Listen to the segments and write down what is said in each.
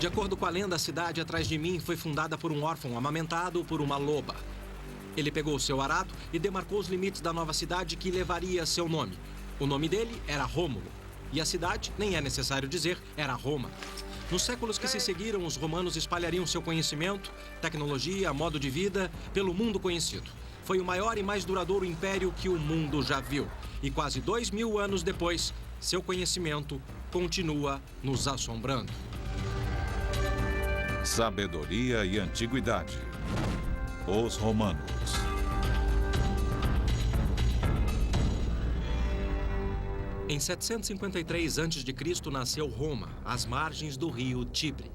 De acordo com a lenda, a cidade atrás de mim foi fundada por um órfão amamentado por uma loba. Ele pegou seu arado e demarcou os limites da nova cidade que levaria seu nome. O nome dele era Rômulo. E a cidade, nem é necessário dizer, era Roma. Nos séculos que se seguiram, os romanos espalhariam seu conhecimento, tecnologia, modo de vida pelo mundo conhecido. Foi o maior e mais duradouro império que o mundo já viu. E quase 2000 anos depois, seu conhecimento continua nos assombrando. Sabedoria e antiguidade. Os romanos. Em 753 a.C. nasceu Roma, às margens do rio Tibre.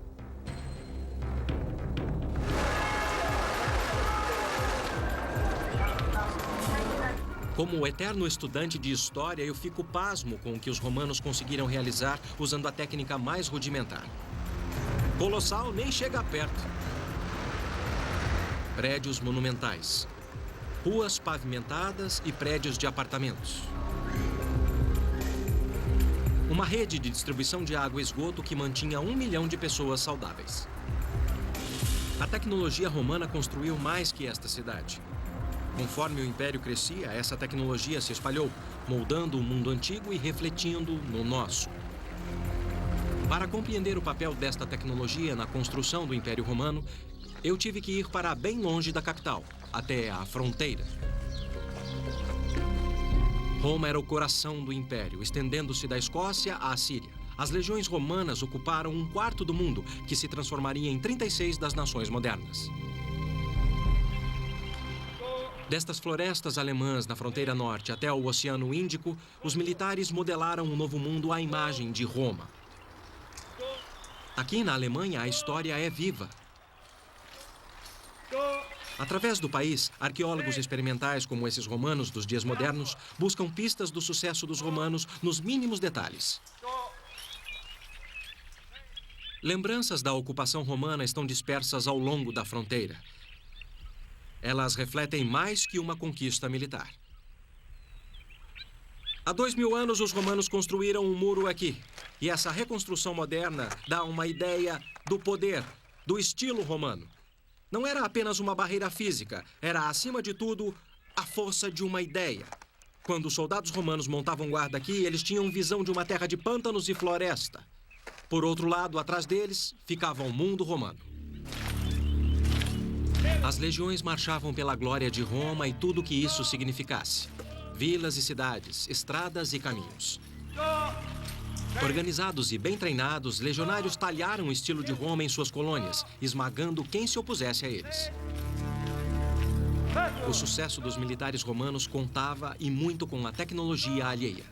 Como eterno estudante de história, eu fico pasmo com o que os romanos conseguiram realizar usando a técnica mais rudimentar. Colossal nem chega perto. Prédios monumentais, ruas pavimentadas e prédios de apartamentos. Uma rede de distribuição de água e esgoto que mantinha 1 milhão de pessoas saudáveis. A tecnologia romana construiu mais que esta cidade. Conforme o império crescia, essa tecnologia se espalhou, moldando o mundo antigo e refletindo no nosso. Para compreender o papel desta tecnologia na construção do Império Romano, eu tive que ir para bem longe da capital, até a fronteira. Roma era o coração do império, estendendo-se da Escócia à Síria. As legiões romanas ocuparam 1/4 do mundo, que se transformaria em 36 das nações modernas. Destas florestas alemãs na fronteira norte até o Oceano Índico, os militares modelaram um novo mundo à imagem de Roma. Aqui na Alemanha, a história é viva. Através do país, arqueólogos experimentais como esses romanos dos dias modernos buscam pistas do sucesso dos romanos nos mínimos detalhes. Lembranças da ocupação romana estão dispersas ao longo da fronteira. Elas refletem mais que uma conquista militar. Há 2000 anos, os romanos construíram um muro aqui. E essa reconstrução moderna dá uma ideia do poder, do estilo romano. Não era apenas uma barreira física, era, acima de tudo, a força de uma ideia. Quando os soldados romanos montavam guarda aqui, eles tinham visão de uma terra de pântanos e floresta. Por outro lado, atrás deles, ficava o mundo romano. As legiões marchavam pela glória de Roma e tudo o que isso significasse. Vilas e cidades, estradas e caminhos. Organizados e bem treinados, legionários talharam o estilo de Roma em suas colônias, esmagando quem se opusesse a eles. O sucesso dos militares romanos contava e muito com a tecnologia alheia.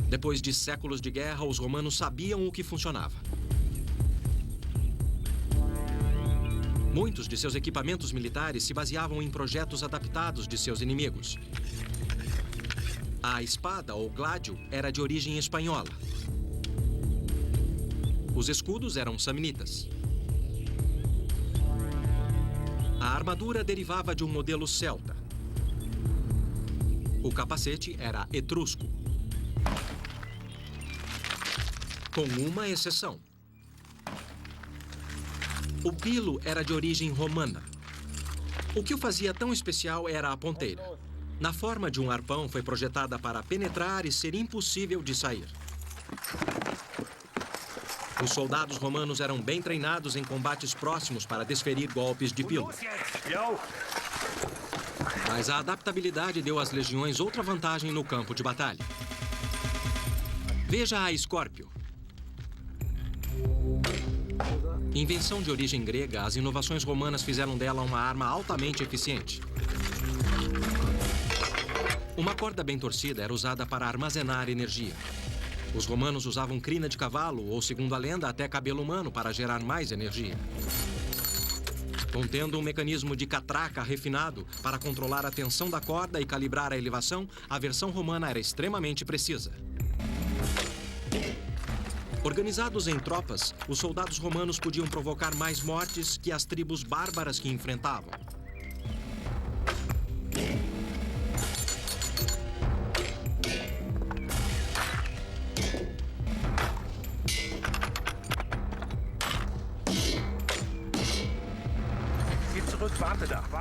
Depois de séculos de guerra, os romanos sabiam o que funcionava. Muitos de seus equipamentos militares se baseavam em projetos adaptados de seus inimigos. A espada, ou gládio, era de origem espanhola. Os escudos eram samnitas. A armadura derivava de um modelo celta. O capacete era etrusco. Com uma exceção. O pilo era de origem romana. O que o fazia tão especial era a ponteira. Na forma de um arpão, foi projetada para penetrar e ser impossível de sair. Os soldados romanos eram bem treinados em combates próximos para desferir golpes de pilo. Mas a adaptabilidade deu às legiões outra vantagem no campo de batalha. Veja a Escórpio. Invenção de origem grega, as inovações romanas fizeram dela uma arma altamente eficiente. Uma corda bem torcida era usada para armazenar energia. Os romanos usavam crina de cavalo ou, segundo a lenda, até cabelo humano para gerar mais energia. Contendo um mecanismo de catraca refinado para controlar a tensão da corda e calibrar a elevação, a versão romana era extremamente precisa. Organizados em tropas, os soldados romanos podiam provocar mais mortes que as tribos bárbaras que enfrentavam.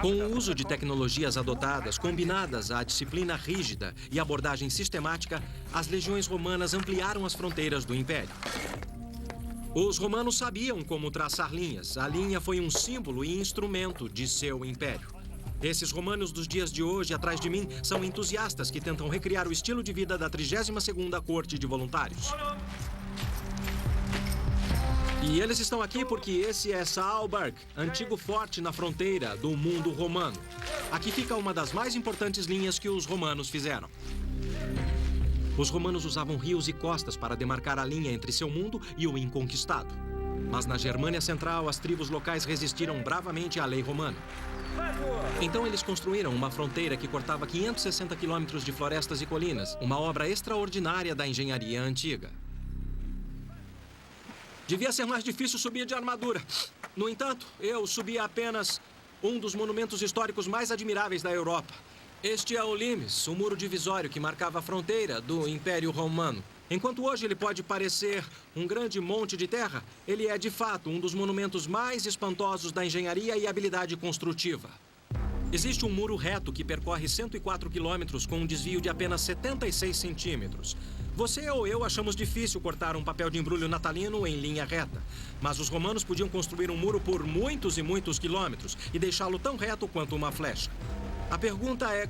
Com o uso de tecnologias adotadas, combinadas à disciplina rígida e abordagem sistemática, as legiões romanas ampliaram as fronteiras do Império. Os romanos sabiam como traçar linhas. A linha foi um símbolo e instrumento de seu império. Esses romanos dos dias de hoje, atrás de mim, são entusiastas que tentam recriar o estilo de vida da 32ª Corte de Voluntários. E eles estão aqui porque esse é Saalburg, antigo forte na fronteira do mundo romano. Aqui fica uma das mais importantes linhas que os romanos fizeram. Os romanos usavam rios e costas para demarcar a linha entre seu mundo e o inconquistado. Mas na Germânia Central, as tribos locais resistiram bravamente à lei romana. Então eles construíram uma fronteira que cortava 560 quilômetros de florestas e colinas, uma obra extraordinária da engenharia antiga. Devia ser mais difícil subir de armadura. No entanto, eu subi apenas um dos monumentos históricos mais admiráveis da Europa. Este é o Limes, o muro divisório que marcava a fronteira do Império Romano. Enquanto hoje ele pode parecer um grande monte de terra, ele é, de fato, um dos monumentos mais espantosos da engenharia e habilidade construtiva. Existe um muro reto que percorre 104 quilômetros com um desvio de apenas 76 centímetros. Você ou eu achamos difícil cortar um papel de embrulho natalino em linha reta. Mas os romanos podiam construir um muro por muitos e muitos quilômetros e deixá-lo tão reto quanto uma flecha. A pergunta é,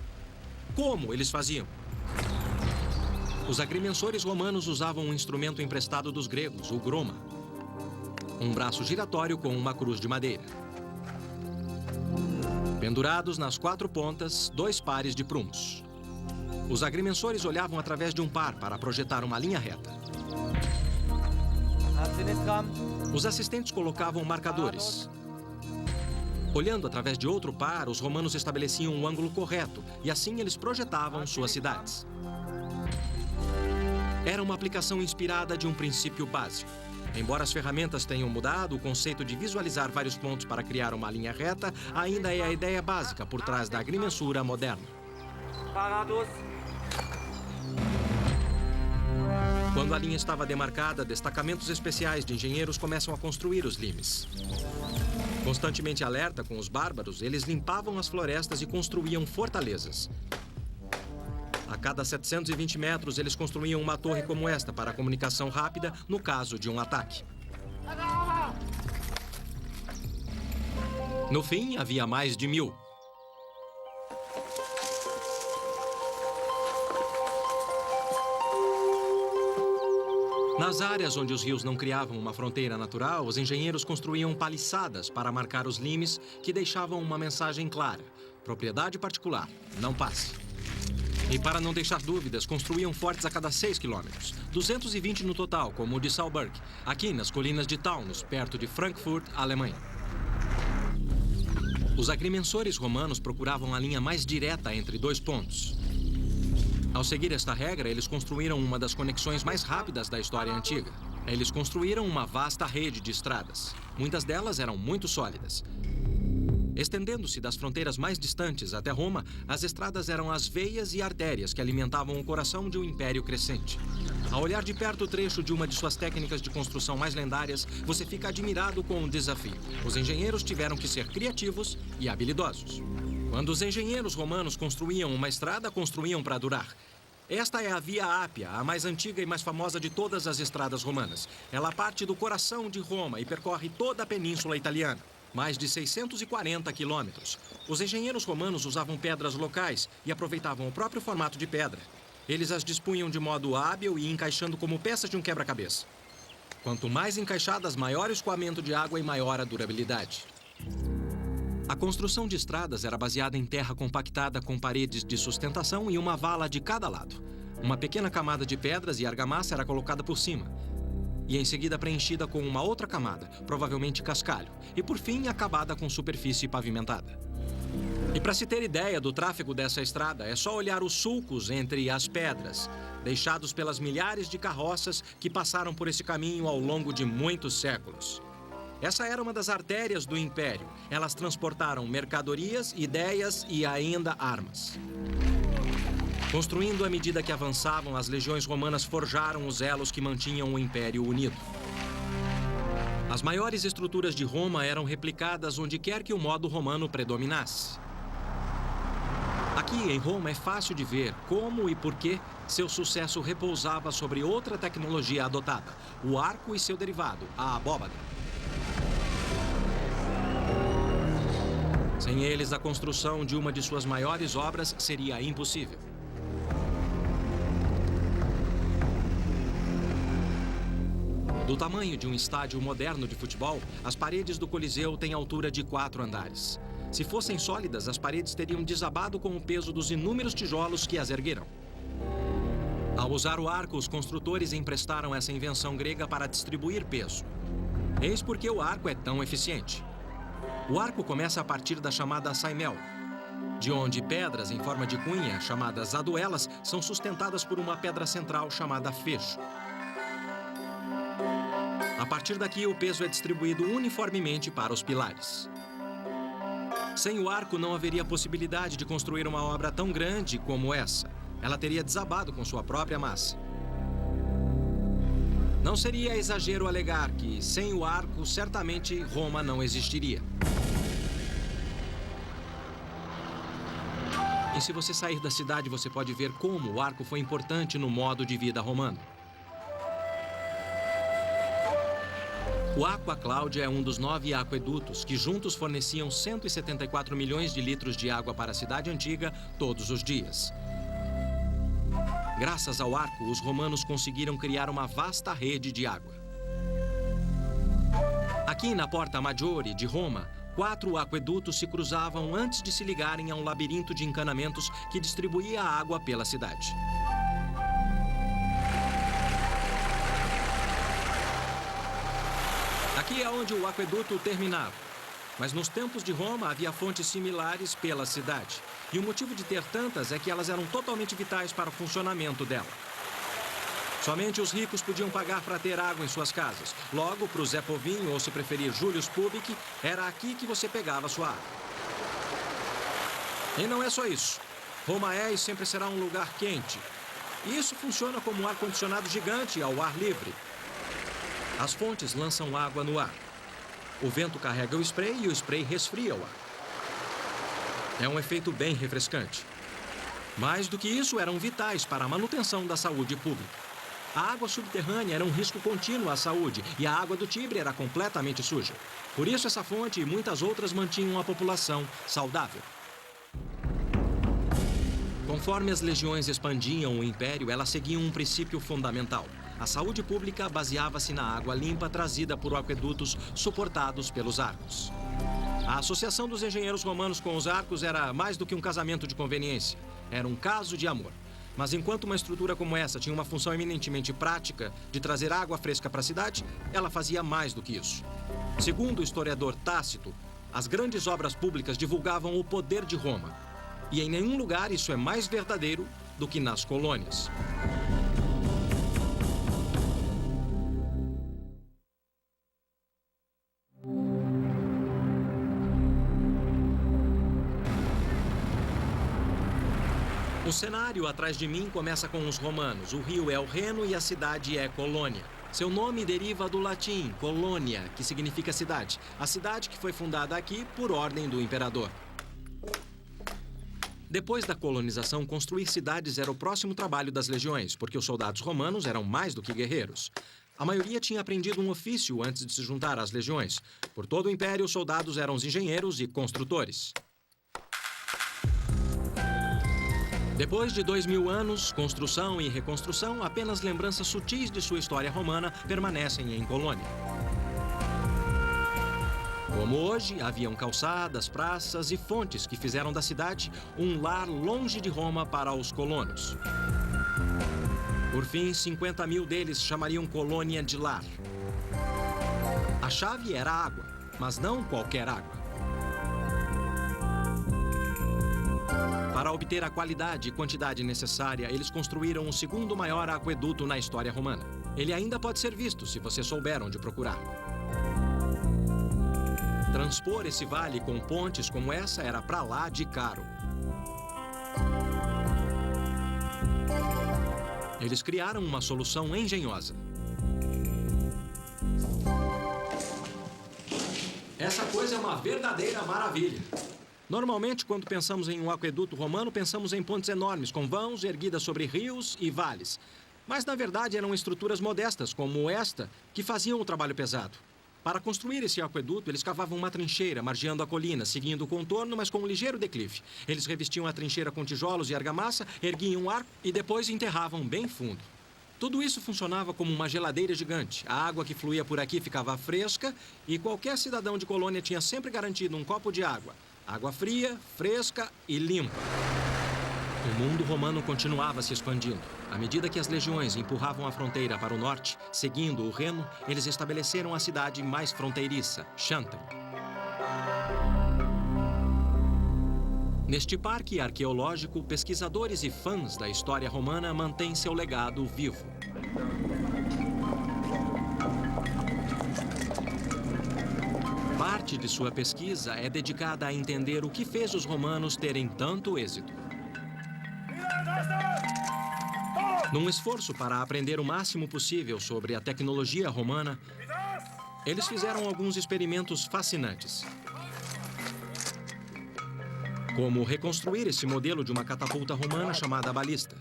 como eles faziam? Os agrimensores romanos usavam um instrumento emprestado dos gregos, o groma. Um braço giratório com uma cruz de madeira. Pendurados nas 4 pontas, 2 pares de prumos. Os agrimensores olhavam através de um par para projetar uma linha reta. Os assistentes colocavam marcadores. Olhando através de outro par, os romanos estabeleciam um ângulo correto e assim eles projetavam suas cidades. Era uma aplicação inspirada de um princípio básico. Embora as ferramentas tenham mudado, o conceito de visualizar vários pontos para criar uma linha reta ainda é a ideia básica por trás da agrimensura moderna. Quando a linha estava demarcada, destacamentos especiais de engenheiros começam a construir os limes. Constantemente alerta com os bárbaros, eles limpavam as florestas e construíam fortalezas. A cada 720 metros, eles construíam uma torre como esta para a comunicação rápida no caso de um ataque. No fim, havia mais de 1000. Nas áreas onde os rios não criavam uma fronteira natural, os engenheiros construíam paliçadas para marcar os limes que deixavam uma mensagem clara. Propriedade particular, não passe. E para não deixar dúvidas, construíam fortes a cada 6 quilômetros. 220 no total, como o de Saalburg, aqui nas colinas de Taunus, perto de Frankfurt, Alemanha. Os agrimensores romanos procuravam a linha mais direta entre 2 pontos. Ao seguir esta regra, eles construíram uma das conexões mais rápidas da história antiga. Eles construíram uma vasta rede de estradas. Muitas delas eram muito sólidas. Estendendo-se das fronteiras mais distantes até Roma, as estradas eram as veias e artérias que alimentavam o coração de um império crescente. Ao olhar de perto o trecho de uma de suas técnicas de construção mais lendárias, você fica admirado com o desafio. Os engenheiros tiveram que ser criativos e habilidosos. Quando os engenheiros romanos construíam uma estrada, construíam para durar. Esta é a Via Ápia, a mais antiga e mais famosa de todas as estradas romanas. Ela parte do coração de Roma e percorre toda a península italiana. Mais de 640 quilômetros. Os engenheiros romanos usavam pedras locais e aproveitavam o próprio formato de pedra. Eles as dispunham de modo hábil e encaixando como peças de um quebra-cabeça. Quanto mais encaixadas, maior o escoamento de água e maior a durabilidade. A construção de estradas era baseada em terra compactada com paredes de sustentação e uma vala de cada lado. Uma pequena camada de pedras e argamassa era colocada por cima. E em seguida preenchida com uma outra camada, provavelmente cascalho. E por fim, acabada com superfície pavimentada. E para se ter ideia do tráfego dessa estrada, é só olhar os sulcos entre as pedras, deixados pelas milhares de carroças que passaram por esse caminho ao longo de muitos séculos. Essa era uma das artérias do Império. Elas transportaram mercadorias, ideias e ainda armas. Construindo à medida que avançavam, as legiões romanas forjaram os elos que mantinham o Império unido. As maiores estruturas de Roma eram replicadas onde quer que o modo romano predominasse. Aqui em Roma é fácil de ver como e por que seu sucesso repousava sobre outra tecnologia adotada, o arco e seu derivado, a abóbada. Sem eles, a construção de uma de suas maiores obras seria impossível. Do tamanho de um estádio moderno de futebol, as paredes do Coliseu têm altura de 4 andares. Se fossem sólidas, as paredes teriam desabado com o peso dos inúmeros tijolos que as ergueram. Ao usar o arco, os construtores emprestaram essa invenção grega para distribuir peso. Eis porque o arco é tão eficiente. O arco começa a partir da chamada saimel, de onde pedras em forma de cunha, chamadas aduelas, são sustentadas por uma pedra central chamada fecho. A partir daqui, o peso é distribuído uniformemente para os pilares. Sem o arco, não haveria possibilidade de construir uma obra tão grande como essa. Ela teria desabado com sua própria massa. Não seria exagero alegar que, sem o arco, certamente Roma não existiria. E se você sair da cidade, você pode ver como o arco foi importante no modo de vida romano. O Aqua Claudia é um dos 9 aquedutos que juntos forneciam 174 milhões de litros de água para a cidade antiga todos os dias. Graças ao arco, os romanos conseguiram criar uma vasta rede de água. Aqui na Porta Maggiore de Roma, 4 aquedutos se cruzavam antes de se ligarem a um labirinto de encanamentos que distribuía a água pela cidade. Aqui é onde o aqueduto terminava. Mas nos tempos de Roma havia fontes similares pela cidade. E o motivo de ter tantas é que elas eram totalmente vitais para o funcionamento dela. Somente os ricos podiam pagar para ter água em suas casas. Logo, para o Zé Povinho, ou se preferir Julius Public, era aqui que você pegava sua água. E não é só isso. Roma é e sempre será um lugar quente. E isso funciona como um ar-condicionado gigante ao ar livre. As fontes lançam água no ar. O vento carrega o spray e o spray resfria o ar. É um efeito bem refrescante. Mais do que isso, eram vitais para a manutenção da saúde pública. A água subterrânea era um risco contínuo à saúde e a água do Tibre era completamente suja. Por isso, essa fonte e muitas outras mantinham a população saudável. Conforme as legiões expandiam o império, elas seguiam um princípio fundamental. A saúde pública baseava-se na água limpa trazida por aquedutos suportados pelos arcos. A associação dos engenheiros romanos com os arcos era mais do que um casamento de conveniência. Era um caso de amor. Mas enquanto uma estrutura como essa tinha uma função eminentemente prática de trazer água fresca para a cidade, ela fazia mais do que isso. Segundo o historiador Tácito, as grandes obras públicas divulgavam o poder de Roma. E em nenhum lugar isso é mais verdadeiro do que nas colônias. O cenário atrás de mim começa com os romanos. O rio é o Reno e a cidade é Colônia. Seu nome deriva do latim, Colônia, que significa cidade. A cidade que foi fundada aqui por ordem do imperador. Depois da colonização, construir cidades era o próximo trabalho das legiões, porque os soldados romanos eram mais do que guerreiros. A maioria tinha aprendido um ofício antes de se juntar às legiões. Por todo o império, os soldados eram os engenheiros e construtores. Depois de 2000 anos, construção e reconstrução, apenas lembranças sutis de sua história romana permanecem em Colônia. Como hoje, haviam calçadas, praças e fontes que fizeram da cidade um lar longe de Roma para os colonos. Por fim, 50 mil deles chamariam Colônia de lar. A chave era a água, mas não qualquer água. Para obter a qualidade e quantidade necessária, eles construíram o segundo maior aqueduto na história romana. Ele ainda pode ser visto se você souber onde procurar. Transpor esse vale com pontes como essa era pra lá de caro. Eles criaram uma solução engenhosa. Essa coisa é uma verdadeira maravilha. Normalmente, quando pensamos em um aqueduto romano, pensamos em pontes enormes, com vãos erguidas sobre rios e vales. Mas, na verdade, eram estruturas modestas, como esta, que faziam o trabalho pesado. Para construir esse aqueduto, eles cavavam uma trincheira, margeando a colina, seguindo o contorno, mas com um ligeiro declive. Eles revestiam a trincheira com tijolos e argamassa, erguiam um arco e depois enterravam bem fundo. Tudo isso funcionava como uma geladeira gigante. A água que fluía por aqui ficava fresca e qualquer cidadão de colônia tinha sempre garantido um copo de água. Água fria, fresca e limpa. O mundo romano continuava se expandindo. À medida que as legiões empurravam a fronteira para o norte, seguindo o Reno, eles estabeleceram a cidade mais fronteiriça, Xanten. Neste parque arqueológico, pesquisadores e fãs da história romana mantêm seu legado vivo. Parte de sua pesquisa é dedicada a entender o que fez os romanos terem tanto êxito. Num esforço para aprender o máximo possível sobre a tecnologia romana, eles fizeram alguns experimentos fascinantes. Como reconstruir esse modelo de uma catapulta romana chamada balista.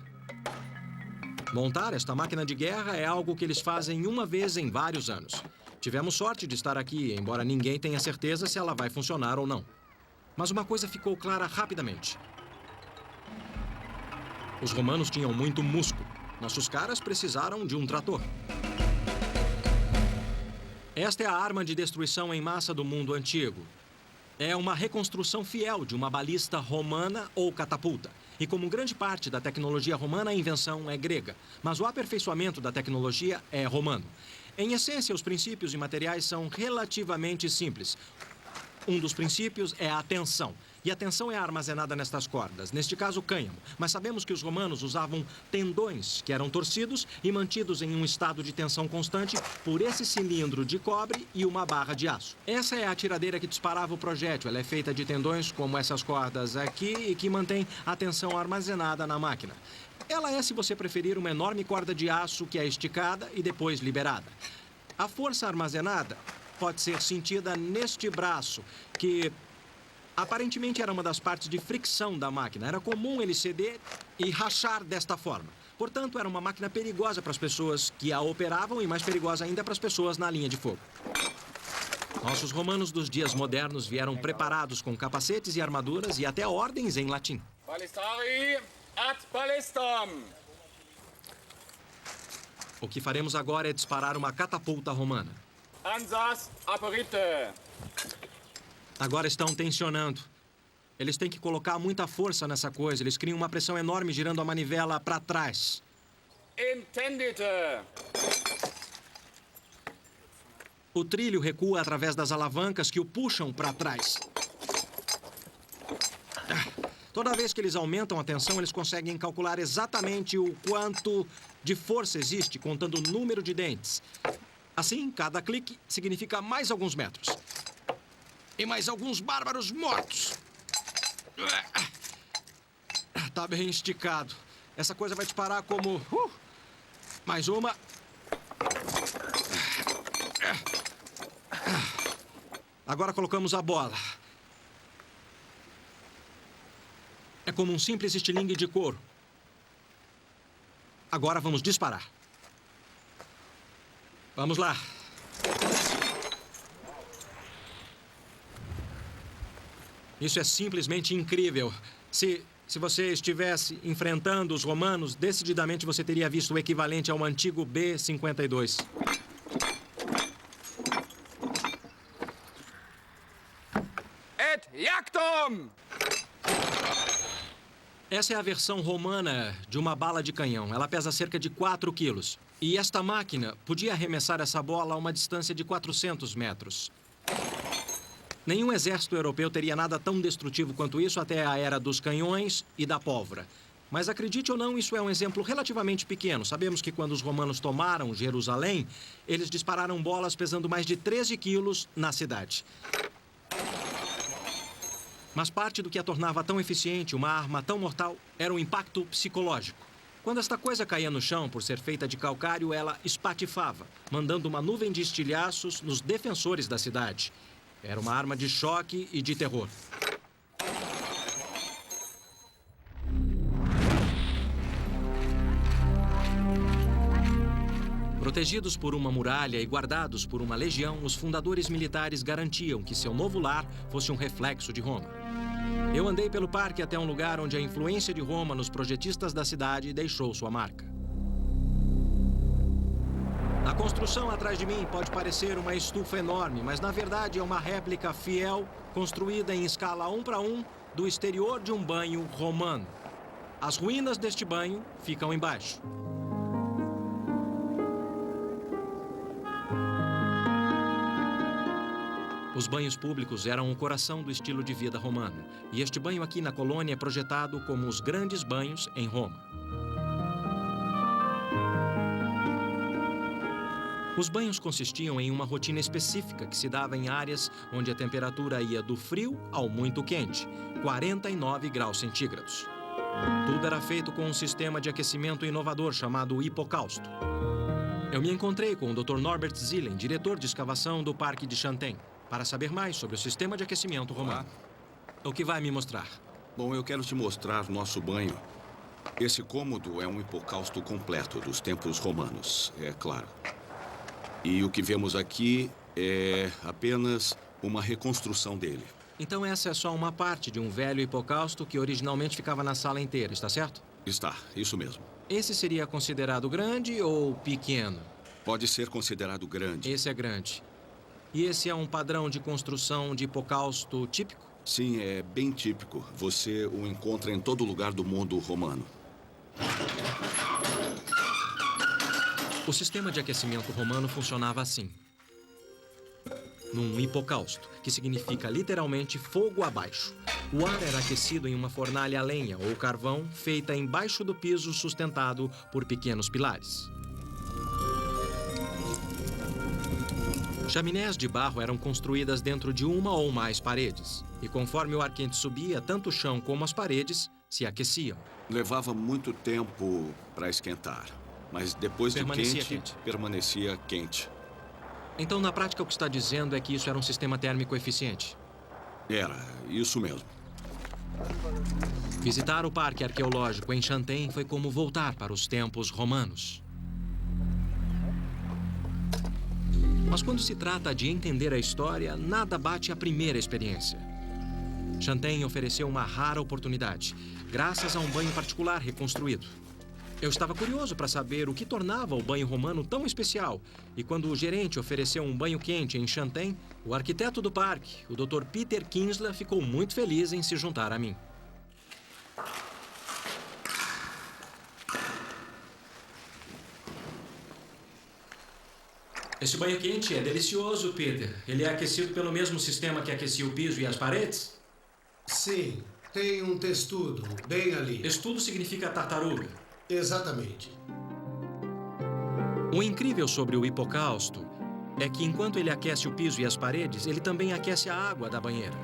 Montar esta máquina de guerra é algo que eles fazem uma vez em vários anos. Tivemos sorte de estar aqui, embora ninguém tenha certeza se ela vai funcionar ou não. Mas uma coisa ficou clara rapidamente. Os romanos tinham muito músculo. Nossos caras precisaram de um trator. Esta é a arma de destruição em massa do mundo antigo. É uma reconstrução fiel de uma balista romana ou catapulta. E como grande parte da tecnologia romana, a invenção é grega. Mas o aperfeiçoamento da tecnologia é romano. Em essência, os princípios e materiais são relativamente simples. Um dos princípios é a tensão. E a tensão é armazenada nestas cordas, neste caso cânhamo. Mas sabemos que os romanos usavam tendões que eram torcidos e mantidos em um estado de tensão constante por esse cilindro de cobre e uma barra de aço. Essa é a tiradeira que disparava o projétil. Ela é feita de tendões como essas cordas aqui e que mantém a tensão armazenada na máquina. Ela é, se você preferir, uma enorme corda de aço que é esticada e depois liberada. A força armazenada pode ser sentida neste braço, que aparentemente era uma das partes de fricção da máquina. Era comum ele ceder e rachar desta forma. Portanto, era uma máquina perigosa para as pessoas que a operavam e mais perigosa ainda para as pessoas na linha de fogo. Nossos romanos dos dias modernos vieram preparados com capacetes e armaduras e até ordens em latim. Ballistari ad ballistam. O que faremos agora é disparar uma catapulta romana. Ansas aperite. Agora estão tensionando. Eles têm que colocar muita força nessa coisa. Eles criam uma pressão enorme girando a manivela para trás. Intendite. O trilho recua através das alavancas que o puxam para trás. Toda vez que eles aumentam a tensão, eles conseguem calcular exatamente o quanto de força existe, contando o número de dentes. Assim, cada clique significa mais alguns metros. E mais alguns bárbaros mortos. Tá bem esticado. Essa coisa vai disparar como... Mais uma. Agora colocamos a bola. É como um simples estilingue de couro. Agora vamos disparar. Vamos lá. Isso é simplesmente incrível. Se você estivesse enfrentando os romanos, decididamente você teria visto o equivalente ao antigo B-52. Et jactum! Essa é a versão romana de uma bala de canhão. Ela pesa cerca de 4 quilos. E esta máquina podia arremessar essa bola a uma distância de 400 metros. Nenhum exército europeu teria nada tão destrutivo quanto isso até a era dos canhões e da pólvora. Mas acredite ou não, isso é um exemplo relativamente pequeno. Sabemos que quando os romanos tomaram Jerusalém, eles dispararam bolas pesando mais de 13 quilos na cidade. Mas parte do que a tornava tão eficiente, uma arma tão mortal, era o impacto psicológico. Quando esta coisa caía no chão, por ser feita de calcário, ela espatifava, mandando uma nuvem de estilhaços nos defensores da cidade. Era uma arma de choque e de terror. Protegidos por uma muralha e guardados por uma legião, os fundadores militares garantiam que seu novo lar fosse um reflexo de Roma. Eu andei pelo parque até um lugar onde a influência de Roma nos projetistas da cidade deixou sua marca. A construção atrás de mim pode parecer uma estufa enorme, mas na verdade é uma réplica fiel, construída em escala 1:1, do exterior de um banho romano. As ruínas deste banho ficam embaixo. Os banhos públicos eram o coração do estilo de vida romano, e este banho aqui na colônia é projetado como os grandes banhos em Roma. Os banhos consistiam em uma rotina específica que se dava em áreas onde a temperatura ia do frio ao muito quente, 49 graus centígrados. Tudo era feito com um sistema de aquecimento inovador chamado hipocausto. Eu me encontrei com o Dr. Norbert Zillen, diretor de escavação do Parque de Chantein, para saber mais sobre o sistema de aquecimento romano. O que vai me mostrar? Bom, eu quero te mostrar nosso banho. Esse cômodo é um hipocausto completo dos tempos romanos, é claro. E o que vemos aqui é apenas uma reconstrução dele. Então essa é só uma parte de um velho hipocausto que originalmente ficava na sala inteira, está certo? Está, isso mesmo. Esse seria considerado grande ou pequeno? Pode ser considerado grande. Esse é grande. E esse é um padrão de construção de hipocausto típico? Sim, é bem típico. Você o encontra em todo lugar do mundo romano. O sistema de aquecimento romano funcionava assim. Num hipocausto, que significa literalmente fogo abaixo. O ar era aquecido em uma fornalha a lenha ou carvão feita embaixo do piso sustentado por pequenos pilares. Chaminés de barro eram construídas dentro de uma ou mais paredes. E conforme o ar quente subia, tanto o chão como as paredes se aqueciam. Levava muito tempo para esquentar. Mas depois de quente, permanecia quente. Então, na prática, o que está dizendo é que isso era um sistema térmico eficiente? Era, isso mesmo. Visitar o Parque Arqueológico em Chantein foi como voltar para os tempos romanos. Mas quando se trata de entender a história, nada bate a primeira experiência. Chantein ofereceu uma rara oportunidade, graças a um banho particular reconstruído. Eu estava curioso para saber o que tornava o banho romano tão especial. E quando o gerente ofereceu um banho quente em Chantein, o arquiteto do parque, o Dr. Peter Kinsler, ficou muito feliz em se juntar a mim. Esse banho quente é delicioso, Peter. Ele é aquecido pelo mesmo sistema que aquecia o piso e as paredes? Sim, tem um testudo bem ali. Testudo significa tartaruga. Exatamente. O incrível sobre o hipocausto é que enquanto ele aquece o piso e as paredes, ele também aquece a água da banheira.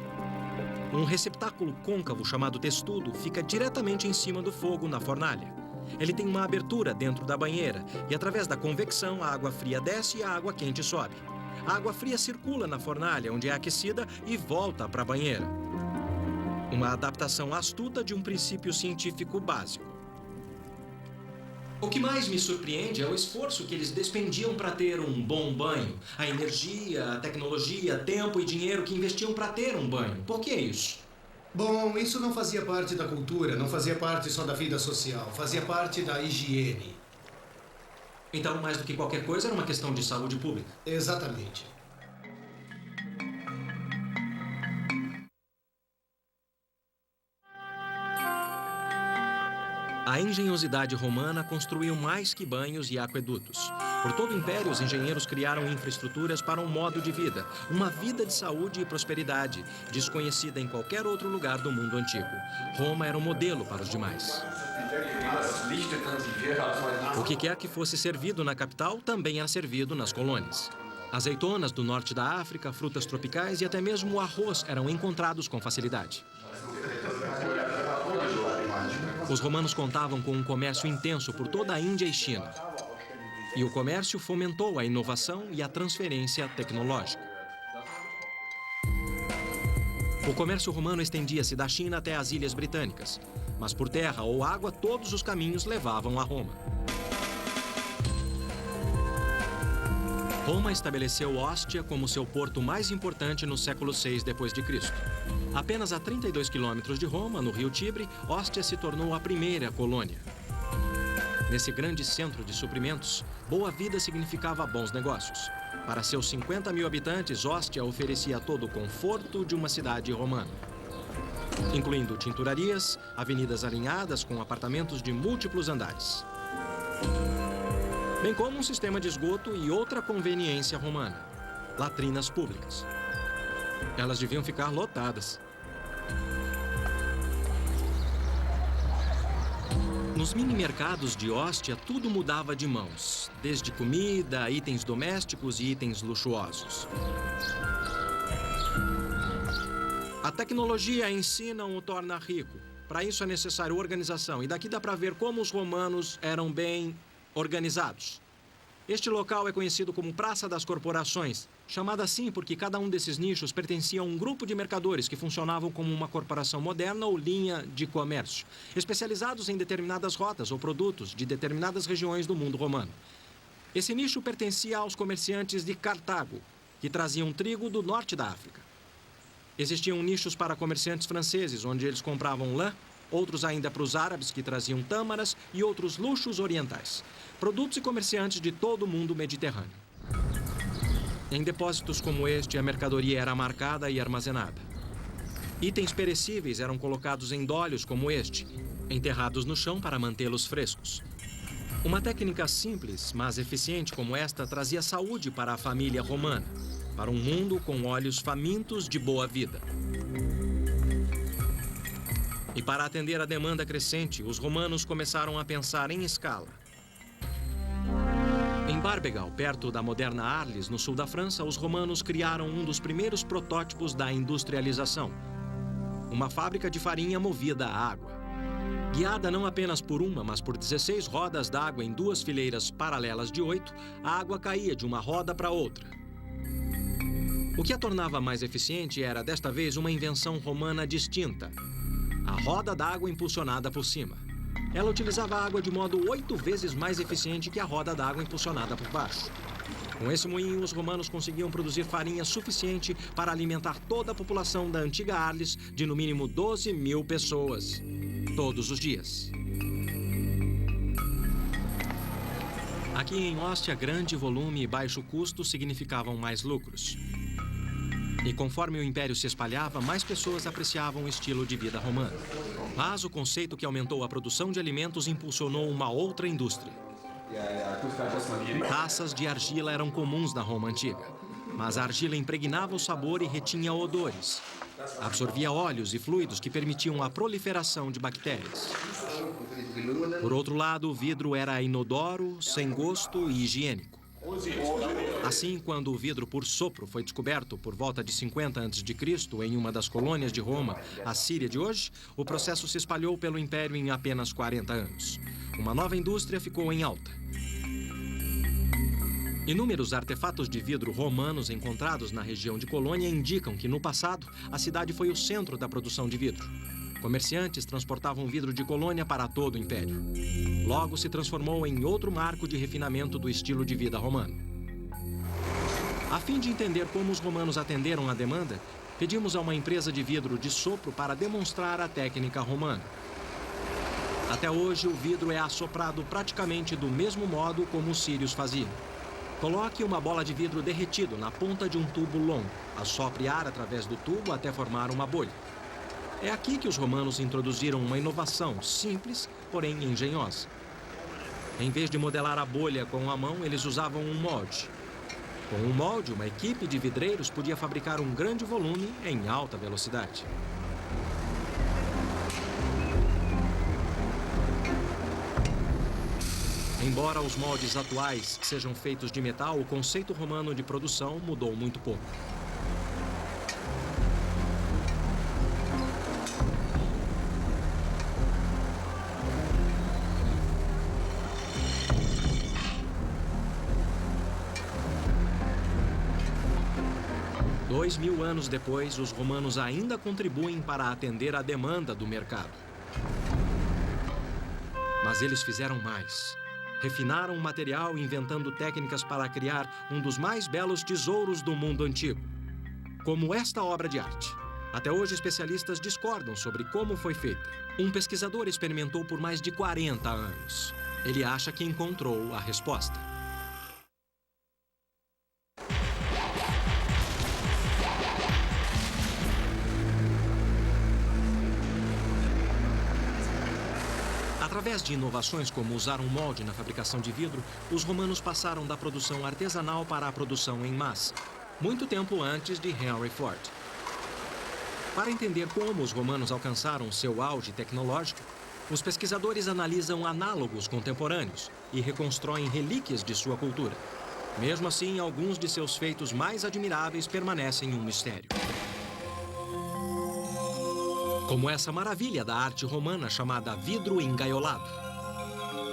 Um receptáculo côncavo chamado testudo fica diretamente em cima do fogo na fornalha. Ele tem uma abertura dentro da banheira e, através da convecção, a água fria desce e a água quente sobe. A água fria circula na fornalha, onde é aquecida, e volta para a banheira. Uma adaptação astuta de um princípio científico básico. O que mais me surpreende é o esforço que eles despendiam para ter um bom banho. A energia, a tecnologia, tempo e dinheiro que investiam para ter um banho. Por que isso? Bom, isso não fazia parte da cultura, não fazia parte só da vida social, fazia parte da higiene. Então, mais do que qualquer coisa, era uma questão de saúde pública. Exatamente. A engenhosidade romana construiu mais que banhos e aquedutos. Por todo o império, os engenheiros criaram infraestruturas para um modo de vida, uma vida de saúde e prosperidade, desconhecida em qualquer outro lugar do mundo antigo. Roma era um modelo para os demais. O que quer que fosse servido na capital também era servido nas colônias. Azeitonas do norte da África, frutas tropicais e até mesmo o arroz eram encontrados com facilidade. Os romanos contavam com um comércio intenso por toda a Índia e China. E o comércio fomentou a inovação e a transferência tecnológica. O comércio romano estendia-se da China até as Ilhas Britânicas, mas por terra ou água todos os caminhos levavam a Roma. Roma estabeleceu Ostia como seu porto mais importante no século VI d.C. Apenas a 32 quilômetros de Roma, no rio Tibre, Ostia se tornou a primeira colônia. Nesse grande centro de suprimentos, boa vida significava bons negócios. Para seus 50 mil habitantes, Ostia oferecia todo o conforto de uma cidade romana, incluindo tinturarias, avenidas alinhadas com apartamentos de múltiplos andares, bem como um sistema de esgoto e outra conveniência romana: latrinas públicas. Elas deviam ficar lotadas. Nos mini-mercados de Ostia, tudo mudava de mãos, desde comida, itens domésticos e itens luxuosos. A tecnologia em si não o torna rico. Para isso é necessário organização, e daqui dá para ver como os romanos eram bem organizados. Este local é conhecido como Praça das Corporações, chamada assim porque cada um desses nichos pertencia a um grupo de mercadores que funcionavam como uma corporação moderna ou linha de comércio, especializados em determinadas rotas ou produtos de determinadas regiões do mundo romano. Esse nicho pertencia aos comerciantes de Cartago, que traziam trigo do norte da África. Existiam nichos para comerciantes franceses, onde eles compravam lã, outros ainda para os árabes, que traziam tâmaras, e outros luxos orientais. Produtos e comerciantes de todo o mundo mediterrâneo. Em depósitos como este, a mercadoria era marcada e armazenada. Itens perecíveis eram colocados em dolhos como este, enterrados no chão para mantê-los frescos. Uma técnica simples, mas eficiente como esta, trazia saúde para a família romana, para um mundo com olhos famintos de boa vida. E para atender a demanda crescente, os romanos começaram a pensar em escala. Em Barbegal, perto da moderna Arles, no sul da França, os romanos criaram um dos primeiros protótipos da industrialização: uma fábrica de farinha movida a água. Guiada não apenas por uma, mas por 16 rodas d'água em duas fileiras paralelas de 8, a água caía de uma roda para outra. O que a tornava mais eficiente era, desta vez, uma invenção romana distinta: a roda d'água impulsionada por cima. Ela utilizava a água de modo 8 vezes mais eficiente que a roda d'água impulsionada por baixo. Com esse moinho, os romanos conseguiam produzir farinha suficiente para alimentar toda a população da antiga Arles, de no mínimo 12 mil pessoas, todos os dias. Aqui em Ostia, grande volume e baixo custo significavam mais lucros. E conforme o império se espalhava, mais pessoas apreciavam o estilo de vida romano. Mas o conceito que aumentou a produção de alimentos impulsionou uma outra indústria. Taças de argila eram comuns na Roma antiga, mas a argila impregnava o sabor e retinha odores. Absorvia óleos e fluidos que permitiam a proliferação de bactérias. Por outro lado, o vidro era inodoro, sem gosto e higiênico. Assim, quando o vidro por sopro foi descoberto por volta de 50 a.C. em uma das colônias de Roma, a Síria de hoje, o processo se espalhou pelo império em apenas 40 anos. Uma nova indústria ficou em alta. Inúmeros artefatos de vidro romanos encontrados na região de Colônia indicam que, no passado, a cidade foi o centro da produção de vidro. Comerciantes transportavam vidro de Colônia para todo o império. Logo se transformou em outro marco de refinamento do estilo de vida romano. A fim de entender como os romanos atenderam à demanda, pedimos a uma empresa de vidro de sopro para demonstrar a técnica romana. Até hoje, o vidro é assoprado praticamente do mesmo modo como os sírios faziam. Coloque uma bola de vidro derretido na ponta de um tubo longo. Assopre ar através do tubo até formar uma bolha. É aqui que os romanos introduziram uma inovação simples, porém engenhosa. Em vez de modelar a bolha com a mão, eles usavam um molde. Com um molde, uma equipe de vidreiros podia fabricar um grande volume em alta velocidade. Embora os moldes atuais sejam feitos de metal, o conceito romano de produção mudou muito pouco. 2000 anos depois, os romanos ainda contribuem para atender a demanda do mercado. Mas eles fizeram mais. Refinaram o material, inventando técnicas para criar um dos mais belos tesouros do mundo antigo, como esta obra de arte. Até hoje, especialistas discordam sobre como foi feita. Um pesquisador experimentou por mais de 40 anos. Ele acha que encontrou a resposta. Através de inovações como usar um molde na fabricação de vidro, os romanos passaram da produção artesanal para a produção em massa, muito tempo antes de Henry Ford. Para entender como os romanos alcançaram seu auge tecnológico, os pesquisadores analisam análogos contemporâneos e reconstroem relíquias de sua cultura. Mesmo assim, alguns de seus feitos mais admiráveis permanecem um mistério. Como essa maravilha da arte romana chamada vidro engaiolado.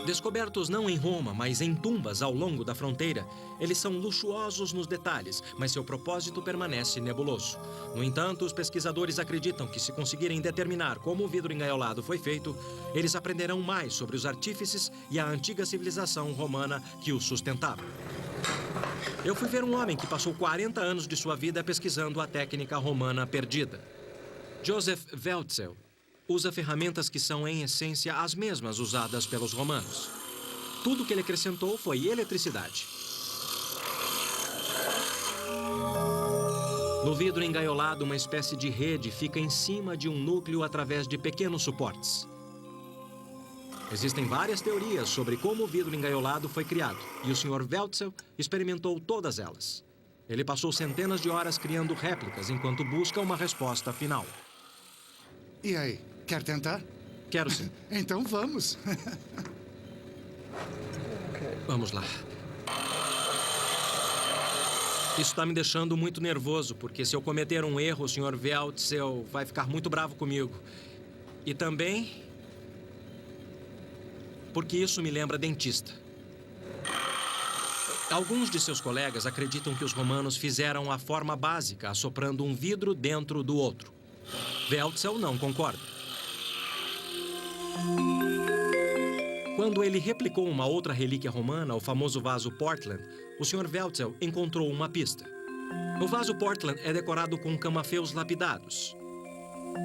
Descobertos não em Roma, mas em tumbas ao longo da fronteira, eles são luxuosos nos detalhes, mas seu propósito permanece nebuloso. No entanto, os pesquisadores acreditam que, se conseguirem determinar como o vidro engaiolado foi feito, eles aprenderão mais sobre os artífices e a antiga civilização romana que o sustentava. Eu fui ver um homem que passou 40 anos de sua vida pesquisando a técnica romana perdida. Joseph Weltzel usa ferramentas que são, em essência, as mesmas usadas pelos romanos. Tudo que ele acrescentou foi eletricidade. No vidro engaiolado, uma espécie de rede fica em cima de um núcleo através de pequenos suportes. Existem várias teorias sobre como o vidro engaiolado foi criado, e o Sr. Weltzel experimentou todas elas. Ele passou centenas de horas criando réplicas enquanto busca uma resposta final. E aí, quer tentar? Quero sim. Então vamos. Vamos lá. Isso está me deixando muito nervoso, porque se eu cometer um erro, o Sr. Weltzel vai ficar muito bravo comigo. E também porque isso me lembra dentista. Alguns de seus colegas acreditam que os romanos fizeram a forma básica, assoprando um vidro dentro do outro. Weltzel não concorda. Quando ele replicou uma outra relíquia romana, o famoso vaso Portland, o Sr. Weltzel encontrou uma pista. O vaso Portland é decorado com camafeus lapidados.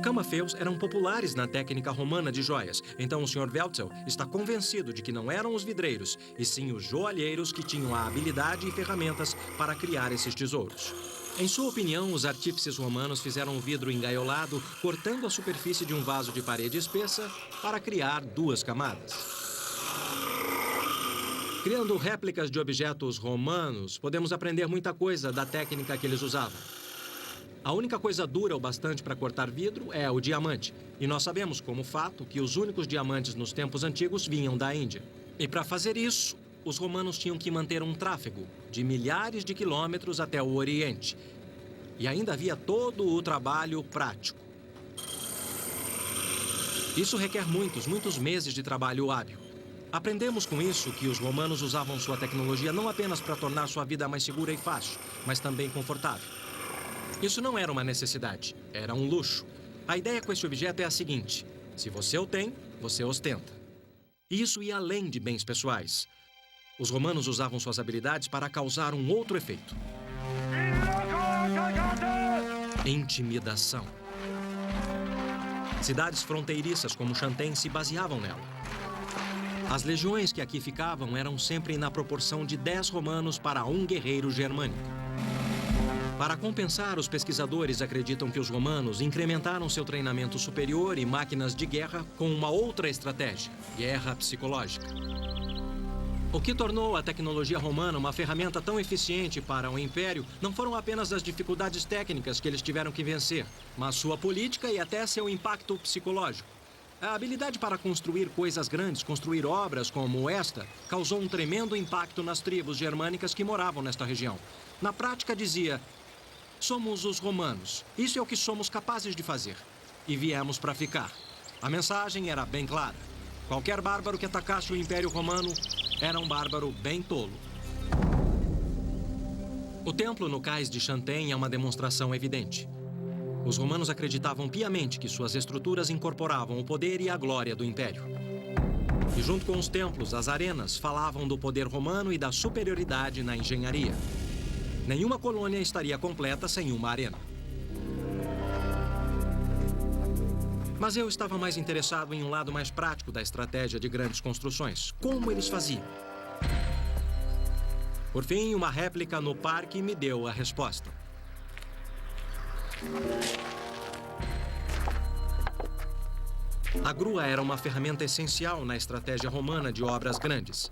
Camafeus eram populares na técnica romana de joias, então o Sr. Weltzel está convencido de que não eram os vidreiros, e sim os joalheiros que tinham a habilidade e ferramentas para criar esses tesouros. Em sua opinião, os artífices romanos fizeram o vidro engaiolado, cortando a superfície de um vaso de parede espessa para criar 2 camadas. Criando réplicas de objetos romanos, podemos aprender muita coisa da técnica que eles usavam. A única coisa dura o bastante para cortar vidro é o diamante. E nós sabemos, como fato, que os únicos diamantes nos tempos antigos vinham da Índia. E para fazer isso, os romanos tinham que manter um tráfego de milhares de quilômetros até o Oriente. E ainda havia todo o trabalho prático. Isso requer muitos meses de trabalho hábil. Aprendemos com isso que os romanos usavam sua tecnologia não apenas para tornar sua vida mais segura e fácil, mas também confortável. Isso não era uma necessidade, era um luxo. A ideia com esse objeto é a seguinte: se você o tem, você ostenta. Isso ia além de bens pessoais. Os romanos usavam suas habilidades para causar um outro efeito: intimidação. Cidades fronteiriças como Xanten se baseavam nela. As legiões que aqui ficavam eram sempre na proporção de 10 romanos para 1 guerreiro germânico. Para compensar, os pesquisadores acreditam que os romanos incrementaram seu treinamento superior e máquinas de guerra com uma outra estratégia: guerra psicológica. O que tornou a tecnologia romana uma ferramenta tão eficiente para o Império não foram apenas as dificuldades técnicas que eles tiveram que vencer, mas sua política e até seu impacto psicológico. A habilidade para construir coisas grandes, construir obras como esta, causou um tremendo impacto nas tribos germânicas que moravam nesta região. Na prática, dizia: somos os romanos, isso é o que somos capazes de fazer. E viemos para ficar. A mensagem era bem clara: qualquer bárbaro que atacasse o Império Romano era um bárbaro bem tolo. O templo no cais de Xanten é uma demonstração evidente. Os romanos acreditavam piamente que suas estruturas incorporavam o poder e a glória do império. E junto com os templos, as arenas falavam do poder romano e da superioridade na engenharia. Nenhuma colônia estaria completa sem uma arena. Mas eu estava mais interessado em um lado mais prático da estratégia de grandes construções. Como eles faziam? Por fim, uma réplica no parque me deu a resposta. A grua era uma ferramenta essencial na estratégia romana de obras grandes.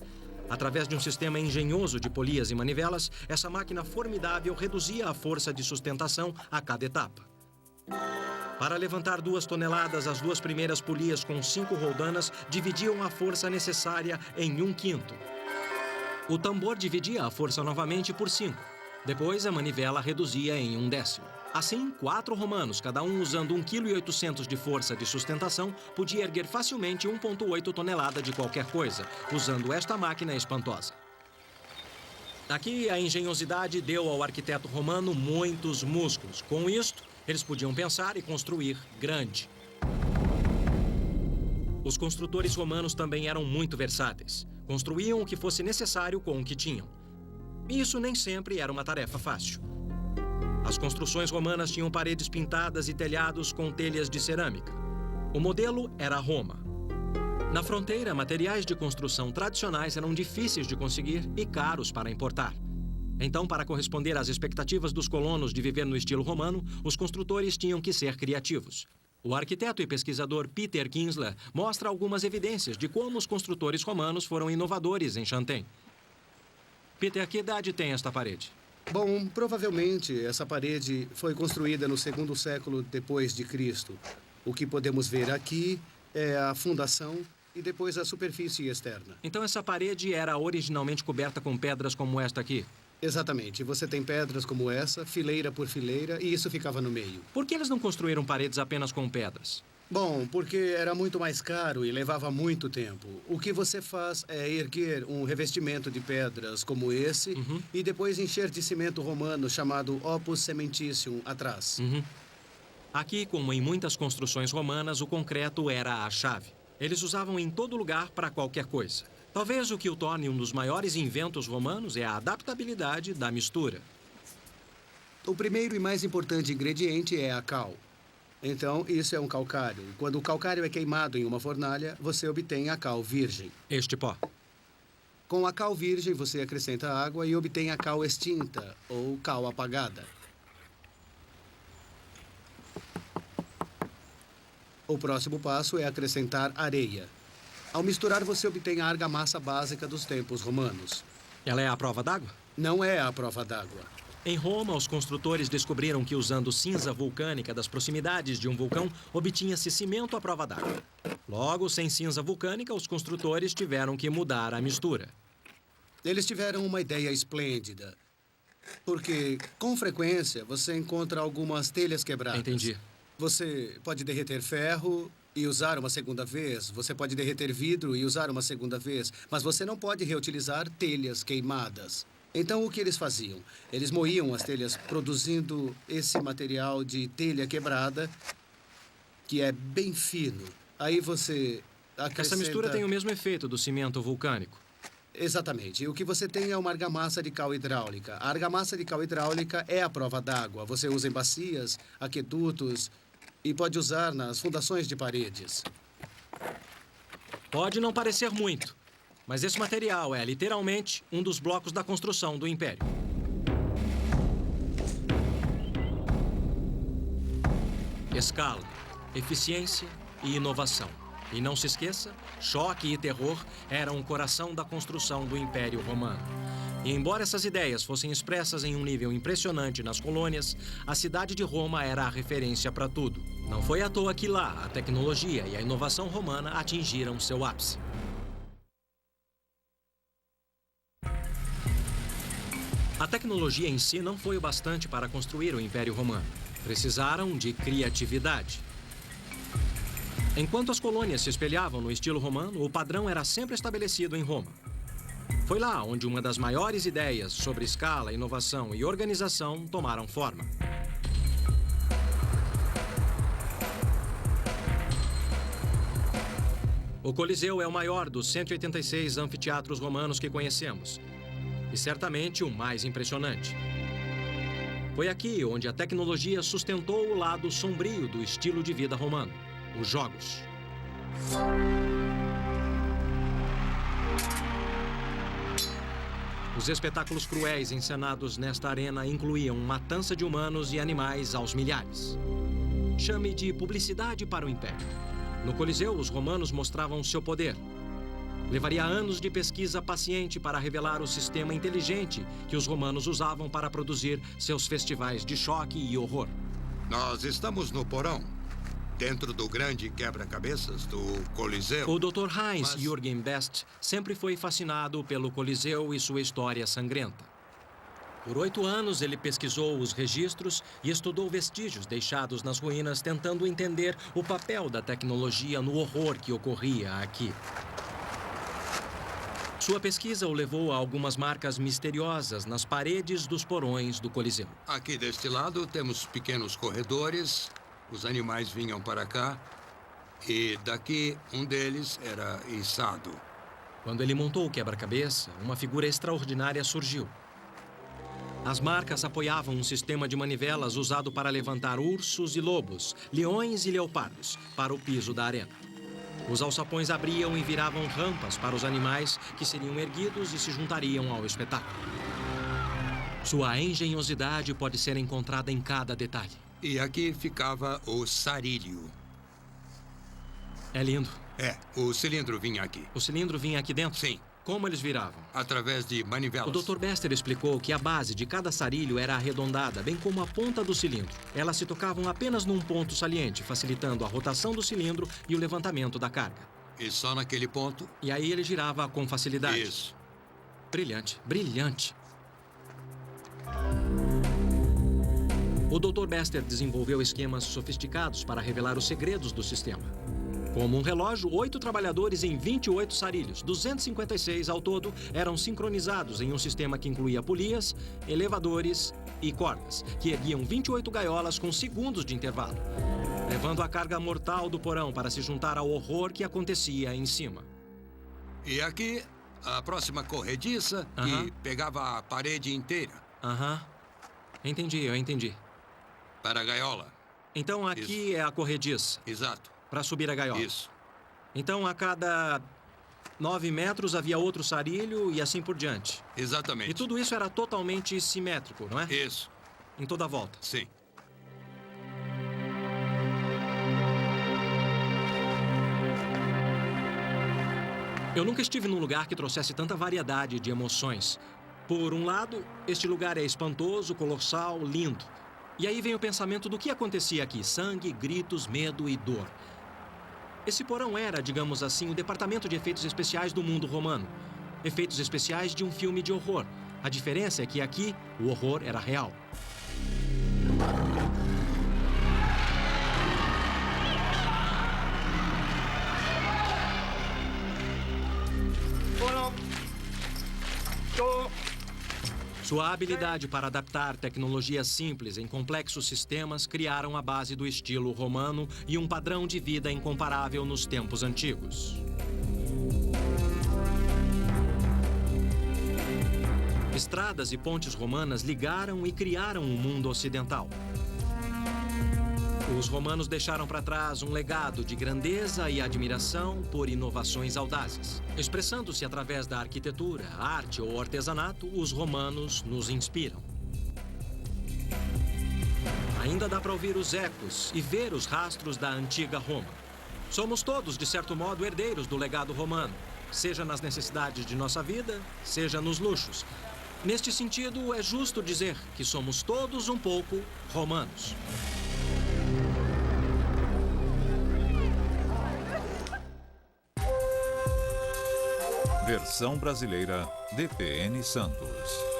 Através de um sistema engenhoso de polias e manivelas, essa máquina formidável reduzia a força de sustentação a cada etapa. Para levantar 2 toneladas, as 2 primeiras polias com 5 roldanas dividiam a força necessária em 1/5. O tambor dividia a força novamente por 5. Depois, a manivela reduzia em 1/10. Assim, 4 romanos, cada um usando 1,8 kg de força de sustentação, podia erguer facilmente 1,8 tonelada de qualquer coisa, usando esta máquina espantosa. Aqui, a engenhosidade deu ao arquiteto romano muitos músculos. Com isto, eles podiam pensar e construir grande. Os construtores romanos também eram muito versáteis. Construíam o que fosse necessário com o que tinham. E isso nem sempre era uma tarefa fácil. As construções romanas tinham paredes pintadas e telhados com telhas de cerâmica. O modelo era Roma. Na fronteira, materiais de construção tradicionais eram difíceis de conseguir e caros para importar. Então, para corresponder às expectativas dos colonos de viver no estilo romano, os construtores tinham que ser criativos. O arquiteto e pesquisador Peter Kinsler mostra algumas evidências de como os construtores romanos foram inovadores em Xanten. Peter, que idade tem esta parede? Bom, provavelmente essa parede foi construída no 2º século depois de Cristo. O que podemos ver aqui é a fundação e depois a superfície externa. Então essa parede era originalmente coberta com pedras como esta aqui? Exatamente. Você tem pedras como essa, fileira por fileira, e isso ficava no meio. Por que eles não construíram paredes apenas com pedras? Bom, porque era muito mais caro e levava muito tempo. O que você faz é erguer um revestimento de pedras como esse e depois encher de cimento romano chamado opus cementitium atrás. Aqui, como em muitas construções romanas, o concreto era a chave. Eles usavam em todo lugar para qualquer coisa. Talvez o que o torne um dos maiores inventos romanos é a adaptabilidade da mistura. O primeiro e mais importante ingrediente é a cal. Então, isso é um calcário. Quando o calcário é queimado em uma fornalha, você obtém a cal virgem. Este pó. Com a cal virgem, você acrescenta água e obtém a cal extinta, ou cal apagada. O próximo passo é acrescentar areia. Ao misturar, você obtém a argamassa básica dos tempos romanos. Ela é a prova d'água? Não é a prova d'água. Em Roma, os construtores descobriram que usando cinza vulcânica das proximidades de um vulcão, obtinha-se cimento à prova d'água. Logo, sem cinza vulcânica, os construtores tiveram que mudar a mistura. Eles tiveram uma ideia esplêndida. Porque, com frequência, você encontra algumas telhas quebradas. Entendi. Você pode derreter ferro e usar uma segunda vez. Você pode derreter vidro e usar uma segunda vez. Mas você não pode reutilizar telhas queimadas. Então, o que eles faziam? Eles moíam as telhas produzindo esse material de telha quebrada, que é bem fino. Aí você acrescenta... Essa mistura tem o mesmo efeito do cimento vulcânico. Exatamente. O que você tem é uma argamassa de cal hidráulica. A argamassa de cal hidráulica é a prova d'água. Você usa em bacias, aquedutos e pode usar nas fundações de paredes. Pode não parecer muito, mas esse material é literalmente um dos blocos da construção do Império. Escala, eficiência e inovação. E não se esqueça, choque e terror eram o coração da construção do Império Romano. E embora essas ideias fossem expressas em um nível impressionante nas colônias, a cidade de Roma era a referência para tudo. Não foi à toa que lá a tecnologia e a inovação romana atingiram seu ápice. A tecnologia em si não foi o bastante para construir o Império Romano. Precisaram de criatividade. Enquanto as colônias se espelhavam no estilo romano, o padrão era sempre estabelecido em Roma. Foi lá onde uma das maiores ideias sobre escala, inovação e organização tomaram forma. O Coliseu é o maior dos 186 anfiteatros romanos que conhecemos. E certamente o mais impressionante. Foi aqui onde a tecnologia sustentou o lado sombrio do estilo de vida romano, os jogos. Os espetáculos cruéis encenados nesta arena incluíam matança de humanos e animais aos milhares. Chame de publicidade para o Império. No Coliseu, os romanos mostravam seu poder. Levaria anos de pesquisa paciente para revelar o sistema inteligente que os romanos usavam para produzir seus festivais de choque e horror. Nós estamos no porão, dentro do grande quebra-cabeças do Coliseu. O Dr. Heinz Jürgen Best sempre foi fascinado pelo Coliseu e sua história sangrenta. Por 8 anos, ele pesquisou os registros e estudou vestígios deixados nas ruínas, tentando entender o papel da tecnologia no horror que ocorria aqui. Sua pesquisa o levou a algumas marcas misteriosas nas paredes dos porões do Coliseu. Aqui deste lado temos pequenos corredores. Os animais vinham para cá. E daqui, um deles era içado. Quando ele montou o quebra-cabeça, uma figura extraordinária surgiu. As marcas apoiavam um sistema de manivelas usado para levantar ursos e lobos, leões e leopardos para o piso da arena. Os alçapões abriam e viravam rampas para os animais que seriam erguidos e se juntariam ao espetáculo. Sua engenhosidade pode ser encontrada em cada detalhe. E aqui ficava o sarílio. É lindo. É, o cilindro vinha aqui. O cilindro vinha aqui dentro? Sim. Como eles viravam? Através de manivelas. O Dr. Bester explicou que a base de cada sarilho era arredondada, bem como a ponta do cilindro. Elas se tocavam apenas num ponto saliente, facilitando a rotação do cilindro e o levantamento da carga. E só naquele ponto? E aí ele girava com facilidade. Isso. Brilhante, brilhante. O Dr. Bester desenvolveu esquemas sofisticados para revelar os segredos do sistema. Como um relógio, 8 trabalhadores em 28 sarilhos, 256 ao todo, eram sincronizados em um sistema que incluía polias, elevadores e cordas, que erguiam 28 gaiolas com segundos de intervalo, levando a carga mortal do porão para se juntar ao horror que acontecia em cima. E aqui, a próxima corrediça, que pegava a parede inteira. Entendi, eu entendi. Para a gaiola. Então aqui Isso. é a corrediça. Exato. Para subir a gaiola. Isso. Então, a cada 9 metros havia outro sarilho e assim por diante. Exatamente. E tudo isso era totalmente simétrico, não é? Isso. Em toda a volta. Sim. Eu nunca estive num lugar que trouxesse tanta variedade de emoções. Por um lado, este lugar é espantoso, colossal, lindo. E aí vem o pensamento do que acontecia aqui: sangue, gritos, medo e dor. Esse porão era, digamos assim, o departamento de efeitos especiais do mundo romano. Efeitos especiais de um filme de horror. A diferença é que aqui, o horror era real. Sua habilidade para adaptar tecnologias simples em complexos sistemas criaram a base do estilo romano e um padrão de vida incomparável nos tempos antigos. Estradas e pontes romanas ligaram e criaram o mundo ocidental. Os romanos deixaram para trás um legado de grandeza e admiração por inovações audazes. Expressando-se através da arquitetura, arte ou artesanato, os romanos nos inspiram. Ainda dá para ouvir os ecos e ver os rastros da antiga Roma. Somos todos, de certo modo, herdeiros do legado romano, seja nas necessidades de nossa vida, seja nos luxos. Neste sentido, é justo dizer que somos todos um pouco romanos. Versão brasileira, DPN Santos.